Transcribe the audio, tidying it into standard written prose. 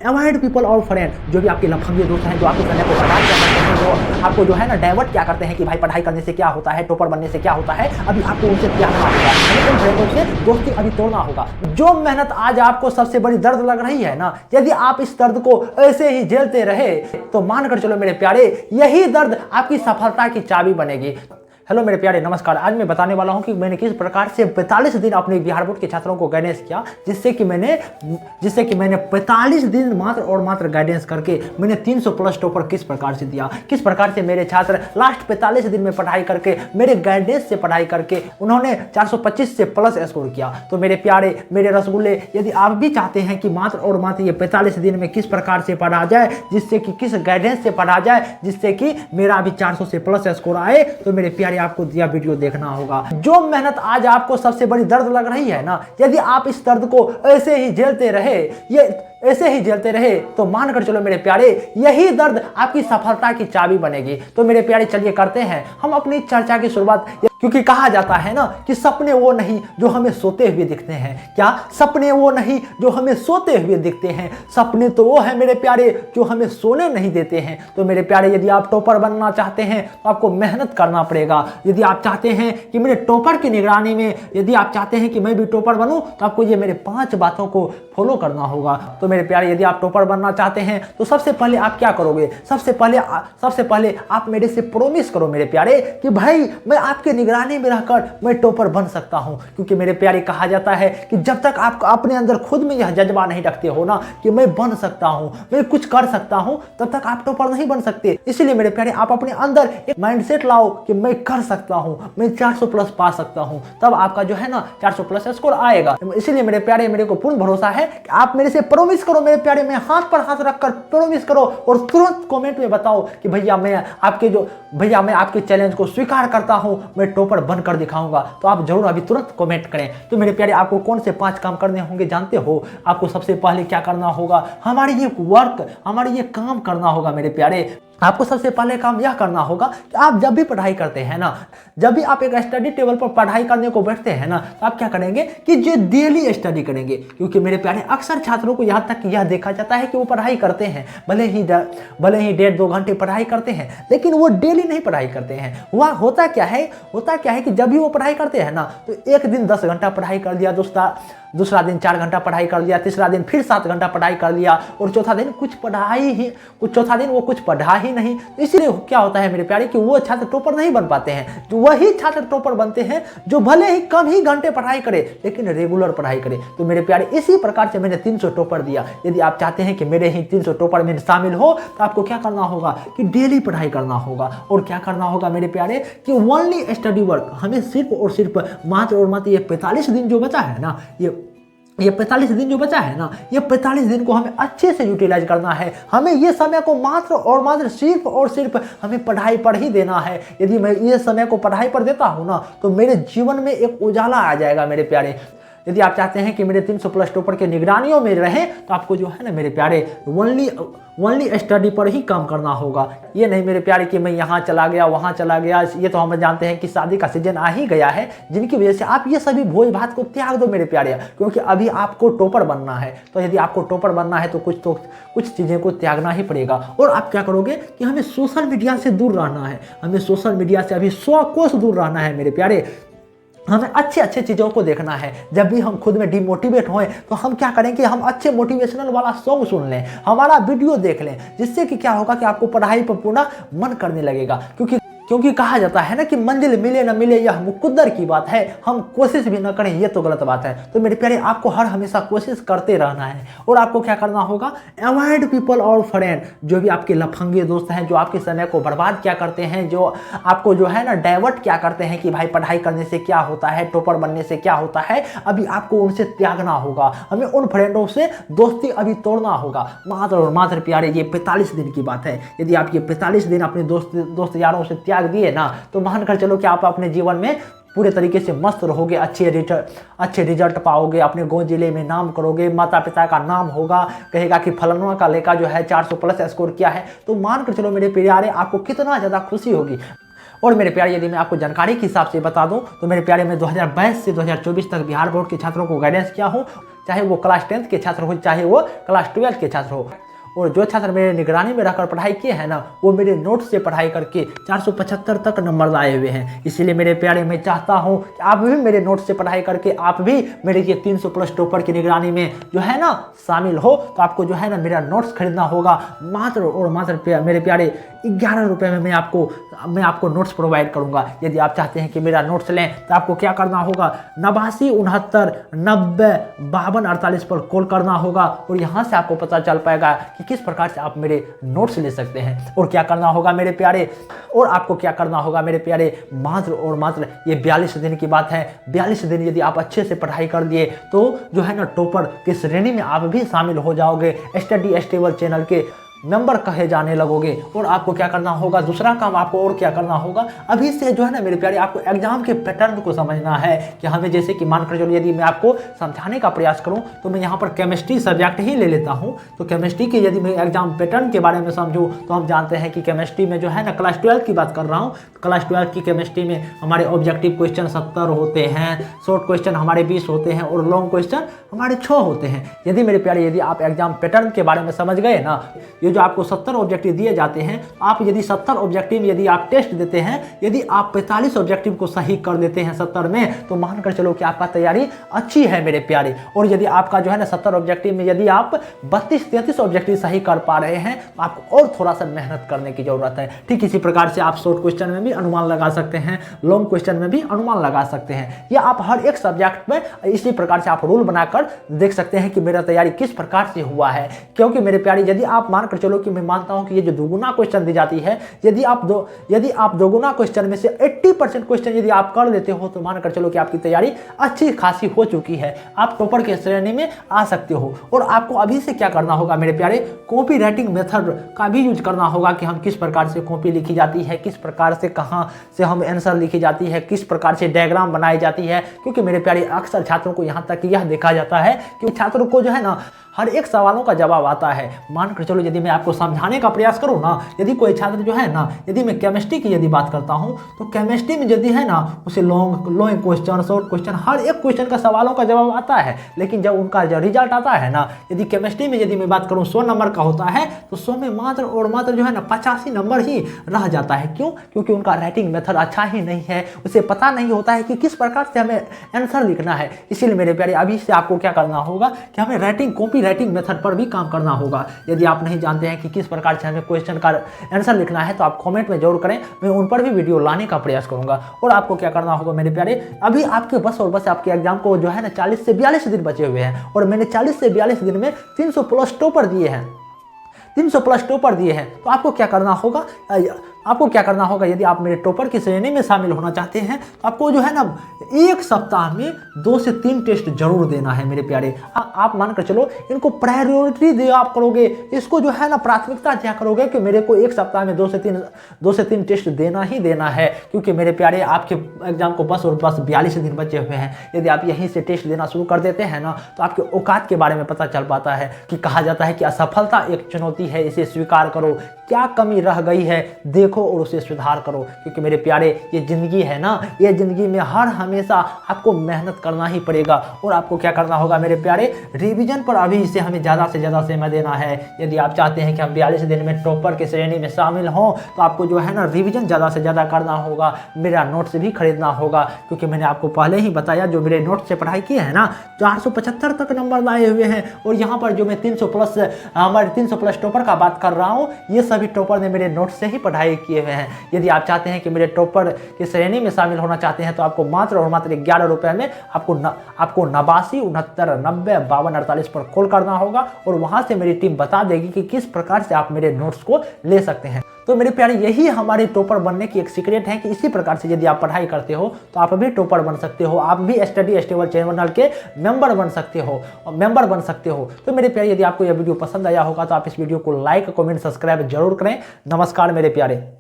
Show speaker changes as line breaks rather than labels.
Avoid people और friend जो भी आपके लफंगे दोस्त हैं, जो आपके समय को बर्बाद कर सकते हैं, जो आपको जो है ना डाइवर्ट क्या करते हैं कि भाई पढ़ाई करने से क्या होता है, टॉपर बनने से क्या होता है, अभी आपको उनसे त्यागना होगा, उन फ्रेंडों से दोस्ती अभी तोड़ना होगा। जो मेहनत आज आपको सबसे बड़ी दर्द लग रही है ना, यदि आप इस दर्द को ऐसे ही झेलते रहे तो मानकर चलो मेरे प्यारे, यही दर्द आपकी सफलता की चाबी बनेगी। हेलो मेरे प्यारे, नमस्कार। आज मैं बताने वाला हूं कि मैंने किस प्रकार से 45 दिन अपने बिहार बोर्ड के छात्रों को गाइडेंस किया, जिससे कि मैंने 45 दिन मात्र और मात्र गाइडेंस करके मैंने 300 प्लस टॉपर किस प्रकार से दिया, किस प्रकार से मेरे छात्र लास्ट 45 दिन में पढ़ाई करके, मेरे गाइडेंस से पढ़ाई करके उन्होंने 425 से प्लस स्कोर किया। तो मेरे प्यारे, मेरे रसगुल्ले, यदि आप भी चाहते हैं कि मात्र और मात्र ये 45 दिन में किस प्रकार से पढ़ा जाए, जिससे कि किस गाइडेंस से पढ़ा जाए जिससे कि मेरा अभी 400 से प्लस स्कोर आए, तो मेरे प्यारे आपको दिया वीडियो देखना होगा। जो मेहनत आज आपको सबसे बड़ी दर्द लग रही है ना, यदि आप इस दर्द को ऐसे ही झेलते रहे तो मानकर चलो मेरे प्यारे, यही दर्द आपकी सफलता की चाबी बनेगी। तो मेरे प्यारे चलिए करते हैं हम अपनी चर्चा की शुरुआत, क्योंकि कहा जाता है ना कि सपने वो नहीं जो हमें सोते हुए दिखते हैं। क्या सपने वो नहीं जो हमें सोते हुए दिखते हैं, सपने तो वो है मेरे प्यारे जो हमें सोने नहीं देते हैं। तो मेरे प्यारे, यदि आप टॉपर बनना चाहते हैं तो आपको मेहनत करना पड़ेगा। यदि आप चाहते हैं कि मेरे टॉपर की निगरानी में, यदि आप चाहते हैं कि मैं भी टॉपर बनूं, तो आपको ये मेरे 5 बातों को फॉलो करना होगा। तो मेरे प्यारे, यदि आप टॉपर बनना चाहते हैं तो सबसे पहले आप क्या करोगे, सबसे पहले आप मेरे से प्रॉमिस करो मेरे प्यारे कि भाई मैं आपके निगरानी में रहकर मैं टॉपर बन सकता हूं। क्योंकि मेरे प्यारे कहा जाता है कि जब तक आप अपने अंदर खुद में यह जज्बा नहीं रखते हो ना कि मैं बन सकता हूं, मैं कुछ कर सकता हूं, तब तक आप टॉपर नहीं बन सकते। इसलिए मेरे प्यारे, आप अपने अंदर एक माइंडसेट लाओ कि मैं कर सकता हूं, मैं 400 प्लस पा सकता हूं, तब आपका जो है ना 400 प्लस स्कोर आएगा। इसलिए मेरे प्यारे, मेरे को पूर्ण भरोसा है कि आप मेरे से प्रॉमिस करो मेरे प्यारे, मैं हाथ पर हाथ रखकर प्रॉमिस करो और तुरंत कमेंट में बताओ कि भैया मैं आपके चैलेंज को स्वीकार करता हूं, मैं टॉपर बनकर दिखाऊंगा। तो आप जरूर अभी तुरंत कमेंट करें। तो मेरे प्यारे, आपको कौन से 5 काम करने होंगे जानते हो? आपको सबसे पहले क्या करना होगा, हमारी ये काम करना होगा मेरे प्यारे। आपको सबसे पहले काम यह करना होगा कि आप जब भी पढ़ाई करते हैं ना, जब भी आप एक स्टडी टेबल पर पढ़ाई करने को बैठते हैं ना, तो आप क्या करेंगे कि जो डेली स्टडी करेंगे। क्योंकि मेरे प्यारे, अक्सर छात्रों को यहाँ तक यह देखा जाता है कि वो पढ़ाई करते हैं, भले ही 1.5-2 घंटे पढ़ाई करते हैं, लेकिन वो डेली नहीं पढ़ाई करते हैं। वह होता क्या है कि जब भी वो पढ़ाई करते हैं ना, तो एक दिन 10 घंटा पढ़ाई कर दिया, दूसरा दिन 4 घंटा पढ़ाई कर लिया, तीसरा दिन फिर 7 घंटा पढ़ाई कर लिया, और चौथा दिन वो कुछ पढ़ा ही नहीं। इसलिए क्या होता है मेरे प्यारे कि वो छात्र टॉपर नहीं बन पाते हैं। तो वही छात्र टॉपर बनते हैं जो भले ही कम ही घंटे पढ़ाई करे लेकिन रेगुलर पढ़ाई करे। तो मेरे प्यारे, इसी प्रकार से मैंने 300 टॉपर दिया। यदि आप चाहते हैं कि मेरे ही 300 टॉपर में शामिल हो, तो आपको क्या करना होगा कि डेली पढ़ाई करना होगा। और क्या करना होगा मेरे प्यारे कि ओनली स्टडी वर्क, हमें सिर्फ और सिर्फ मात्र और मात्र ये 45 दिन जो बचा है ना, ये 45 दिन जो बचा है ना, ये 45 दिन को हमें अच्छे से यूटिलाइज करना है। हमें ये समय को मात्र और मात्र सिर्फ और सिर्फ हमें पढ़ाई पर ही देना है। यदि मैं ये समय को पढ़ाई पर देता हूँ ना, तो मेरे जीवन में एक उजाला आ जाएगा मेरे प्यारे। यदि आप चाहते हैं कि मेरे 300 प्लस टॉपर के निगरानियों में रहें, तो आपको जो है ना मेरे प्यारे ओनली स्टडी पर ही काम करना होगा। ये नहीं मेरे प्यारे कि मैं यहाँ चला गया, वहाँ चला गया। ये तो हम जानते हैं कि शादी का सीजन आ ही गया है, जिनकी वजह से आप ये सभी भोज भात को त्याग दो मेरे प्यारे, क्योंकि अभी आपको टॉपर बनना है। तो यदि आपको टॉपर बनना है तो कुछ चीज़ें को त्यागना ही पड़ेगा। और आप क्या करोगे कि हमें सोशल मीडिया से दूर रहना है, हमें सोशल मीडिया से अभी 100 कोस दूर रहना है मेरे प्यारे। हमें अच्छे चीज़ों को देखना है। जब भी हम खुद में डिमोटिवेट हों, तो हम क्या करें कि हम अच्छे मोटिवेशनल वाला सॉन्ग सुन लें, हमारा वीडियो देख लें, जिससे कि क्या होगा कि आपको पढ़ाई पर पूरा मन करने लगेगा। क्योंकि कहा जाता है ना कि मंजिल मिले न मिले यह मुकद्दर की बात है, हम कोशिश भी न करें ये तो गलत बात है। तो मेरे प्यारे, आपको हर हमेशा कोशिश करते रहना है। और आपको क्या करना होगा, अवॉइड पीपल और फ्रेंड जो भी आपके लफंगे दोस्त हैं, जो आपके समय को बर्बाद क्या करते हैं, जो आपको जो है ना डाइवर्ट क्या करते हैं कि भाई पढ़ाई करने से क्या होता है, टॉपर बनने से क्या होता है, अभी आपको उनसे त्यागना होगा। हमें उन फ्रेंडों से दोस्ती अभी तोड़ना होगा। मात्र और मात्र प्यारे, ये 45 दिन की बात है। यदि आप ये 45 दिन अपने दोस्त यारों से त्याग दिए ना, तो मानकर चलो कि आप अपने जीवन में पूरे तरीके से मस्त रहोगे, अच्छे रिजल्ट पाओगे, अपने गाँव जिले में नाम करोगे, माता पिता का नाम होगा, कहेगा कि फलाना का लड़का जो है 400 प्लस स्कोर किया है। तो मानकर चलो मेरे प्यारे, आपको कितना ज़्यादा खुशी होगी। और मेरे प्यारे यदि मैं आपको जानकारी के हिसाब से बता दूं तो मेरे प्यारे मैं 2022 से 2024 तक बिहार बोर्ड के छात्रों को गाइडेंस किया हूं, चाहे वो क्लास 10th के छात्र हो चाहे वो क्लास 12th के छात्र हो। और जो छात्र मेरे निगरानी में रहकर पढ़ाई किए हैं ना, वो मेरे नोट्स से पढ़ाई करके 475 तक नंबर लाए हुए हैं। इसीलिए मेरे प्यारे मैं चाहता हूं कि आप भी मेरे नोट्स से पढ़ाई करके आप भी मेरे ये 300 प्लस टॉपर की निगरानी में जो है ना शामिल हो। तो आपको जो है ना मेरा नोट्स खरीदना होगा मात्र और मात्र मेरे प्यारे 11 रुपये में मैं आपको नोट्स प्रोवाइड करूंगा। यदि आप चाहते हैं कि मेरा नोट्स लें तो आपको क्या करना होगा, 89 69 90 52 48 पर कॉल करना होगा और यहाँ से आपको पता चल पाएगा कि किस प्रकार से आप मेरे नोट्स ले सकते हैं। और क्या करना होगा मेरे प्यारे, और आपको क्या करना होगा मेरे प्यारे, मात्र और मात्र ये 42 दिन की बात है। 42 दिन यदि आप अच्छे से पढ़ाई कर लिए तो जो है ना टॉपर की श्रेणी में आप भी शामिल हो जाओगे, स्टडी स्टेबल चैनल के मेंबर कहे जाने लगोगे। और आपको क्या करना होगा, दूसरा काम आपको और क्या करना होगा, अभी से जो है ना मेरे प्यारे आपको एग्जाम के पैटर्न को समझना है कि हमें, जैसे कि मानकर चलो यदि मैं आपको समझाने का प्रयास करूं तो मैं यहाँ पर केमिस्ट्री सब्जेक्ट ही ले लेता हूं। तो केमिस्ट्री के यदि मैं एग्जाम पैटर्न के बारे में समझूं तो हम जानते हैं कि केमिस्ट्री में जो है ना क्लास 12 की बात कर रहा हूँ, क्लास 12 की केमिस्ट्री में हमारे ऑब्जेक्टिव क्वेश्चन 70 होते हैं, शॉर्ट क्वेश्चन हमारे 20 होते हैं और लॉन्ग क्वेश्चन हमारे 6 होते हैं। यदि मेरे प्यारे यदि आप एग्जाम पैटर्न के बारे में समझ गए ना, ये जो आपको 70 ऑब्जेक्टिव दिए जाते हैं, आप यदि 70 ऑब्जेक्टिव में यदि आप टेस्ट देते हैं, यदि आप 45 ऑब्जेक्टिव को सही कर देते हैं 70 में, तो मानकर चलो कि आपका तैयारी अच्छी है मेरे प्यारे। और यदि आपका जो है ना 70 ऑब्जेक्टिव में यदि आप 32-33 ऑब्जेक्टिव सही कर पा रहे हैं तो आपको और थोड़ा सा मेहनत करने की जरूरत है। ठीक इसी प्रकार से आप शॉर्ट क्वेश्चन में भी अनुमान लगा सकते हैं, लॉन्ग क्वेश्चन में भी अनुमान लगा सकते हैं। या आप हर एक सब्जेक्ट में इसी प्रकार से आप रूल बनाकर देख सकते हैं कि मेरा तैयारी किस प्रकार से हुआ है। क्योंकि मेरे प्यारे यदि आप मानकर चलो कि मैं मानता हूं कि ये जो दोगुना क्वेश्चन दी जाती है, यदि आप दोगुना क्वेश्चन में से 80% क्वेश्चन यदि आप कर लेते हो तो मानकर चलो कि आपकी तैयारी अच्छी खासी हो चुकी है, आप टॉपर के श्रेणी में आ सकते हो। और आपको अभी से क्या करना होगा मेरे प्यारे, कॉपी राइटिंग मेथड का भी यूज करना होगा कि हम किस प्रकार से कॉपी लिखी जाती है, किस प्रकार से कहाँ से हम आंसर लिखी जाती है, किस प्रकार से डायग्राम बनाई जाती है। क्योंकि मेरे प्यारे अक्सर छात्रों को यहाँ तक यह देखा जाता है कि छात्रों को जो है ना हर एक सवालों का जवाब आता है। मानकर चलो यदि मैं आपको समझाने का प्रयास करूं ना, यदि कोई छात्र जो है ना, यदि मैं केमिस्ट्री की यदि बात करता हूं तो केमिस्ट्री में यदि है ना उसे लॉन्ग क्वेश्चन, शॉर्ट क्वेश्चन, हर एक क्वेश्चन का सवालों का जवाब आता है। लेकिन जब उनका जो रिजल्ट आता है ना, यदि केमिस्ट्री में यदि मैं बात करूँ 100 नंबर का होता है तो 100 में मात्र और मात्र जो है ना 85 नंबर ही रह जाता है। क्यों? क्योंकि उनका राइटिंग मेथड अच्छा ही नहीं है, उसे पता नहीं होता है कि किस प्रकार से हमें आंसर लिखना है। इसीलिए मेरे प्यारे अभी से आपको क्या करना होगा कि हमें कॉपी राइटिंग मेथड पर भी काम करना होगा। यदि आप नहीं जानते हैं कि किस प्रकार से हमें क्वेश्चन का आंसर लिखना है तो आप कमेंट में जरूर करें, मैं उन पर भी वीडियो लाने का प्रयास करूंगा। और आपको क्या करना होगा मेरे प्यारे, अभी आपके बस और बस आपके एग्जाम को जो है ना 40 से 42 दिन बचे हुए हैं और मैंने 40 से 42 दिन में 300 प्लस टॉपर दिए हैं, 300 प्लस टॉपर दिए हैं। तो आपको क्या करना होगा, यदि आप मेरे टॉपर की श्रेणी में शामिल होना चाहते हैं तो आपको जो है ना एक सप्ताह में 2 से 3 टेस्ट जरूर देना है मेरे प्यारे। आप मानकर चलो इनको प्रायोरिटी दिया आप करोगे, इसको जो है ना प्राथमिकता दिया करोगे कि मेरे को एक सप्ताह में 2 से 3 टेस्ट देना ही देना है। क्योंकि मेरे प्यारे आपके एग्जाम को बस और बस 42 दिन बचे हुए हैं। यदि आप यहीं से टेस्ट देना शुरू कर देते हैं ना तो आपके औकात के बारे में पता चल पाता है कि कहा जाता है कि असफलता एक चुनौती है, इसे स्वीकार करो, क्या कमी रह गई है देखो और उसे सुधार करो। क्योंकि मेरे प्यारे ये जिंदगी है ना, ये जिंदगी में हर हमेशा आपको मेहनत करना ही पड़ेगा। और आपको क्या करना होगा मेरे प्यारे, रिवीजन पर अभी से हमें ज़्यादा से ज़्यादा समय देना है। यदि आप चाहते हैं कि हम 42 दिन में टॉपर की श्रेणी में शामिल हों तो आपको जो है ना रिवीजन ज़्यादा से ज़्यादा करना होगा, मेरा नोट्स भी खरीदना होगा। क्योंकि मैंने आपको पहले ही बताया जो मेरे नोट्स से पढ़ाई किए हैं ना 475 तक नंबर लाए हुए हैं। और यहाँ पर जो मैं 300 प्लस टॉपर का बात कर रहा हूँ, ये सभी टॉपर ने मेरे नोट्स से ही पढ़ाई किए हुए हैं। यदि आप चाहते हैं कि मेरे टॉपर की श्रेणी में शामिल होना चाहते हैं तो आपको मात्र और मात्र 11 रुपये में आपको 89 69 90 52 48 पर कॉल करना होगा और वहां से मेरी टीम बता देगी कि किस प्रकार से आप मेरे नोट्स को ले सकते हैं। तो मेरे प्यारे यही हमारे टॉपर बनने की एक सीक्रेट है कि इसी प्रकार से यदि आप पढ़ाई करते हो तो आप भी टॉपर बन सकते हो, आप भी स्टडी स्टेबल चैनल के मेंबर बन सकते हो। तो मेरे प्यारे यदि आपको यह वीडियो पसंद आया होगा तो आप इस वीडियो को लाइक, कमेंट, सब्सक्राइब जरूर करें। नमस्कार मेरे प्यारे।